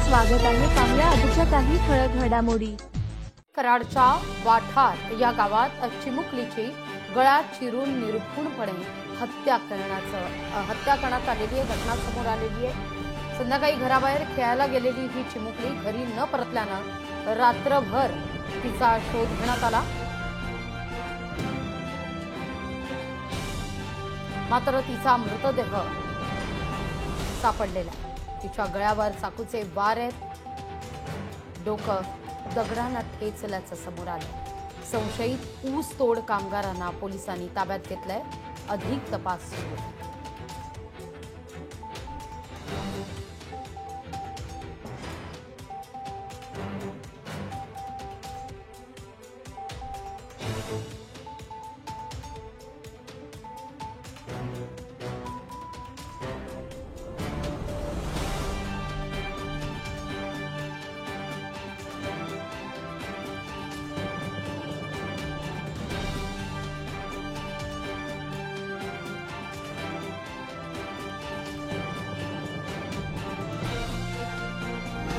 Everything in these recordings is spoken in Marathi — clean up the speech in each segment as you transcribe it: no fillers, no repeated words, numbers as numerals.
स्वागत आहे। पाहूया आजच्या काही ठळक घडामोडी। कराडच्या वाठार या गावात चिमुकलीची गळा चिरून निर्घृणपणे हत्या करण्यात आलेली घटना समोर आलेली आहे। संध्याकाळी घराबाहेर खेळायला गेलेली ही चिमुकली घरी न परतल्यानं रात्रभर तिचा शोध घेण्यात आला, मात्र तिचा मृतदेह सापडलेला आहे। तिच्या गळ्यावर चाकूचे वार आहेत, डोकं दगडांना ठेचल्याचं समोर आलं। संशयित ऊस तोड कामगारांना पोलिसांनी ताब्यात घेतलंय, अधिक तपास सुरू आहे।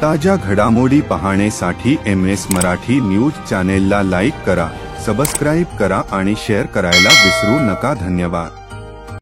ताज्या घडामोडी पाहण्यासाठी MS मराठी न्यूज चॅनेलला लाईक करा, सबस्क्राईब करा आणि शेअर करायला विसरू नका। धन्यवाद।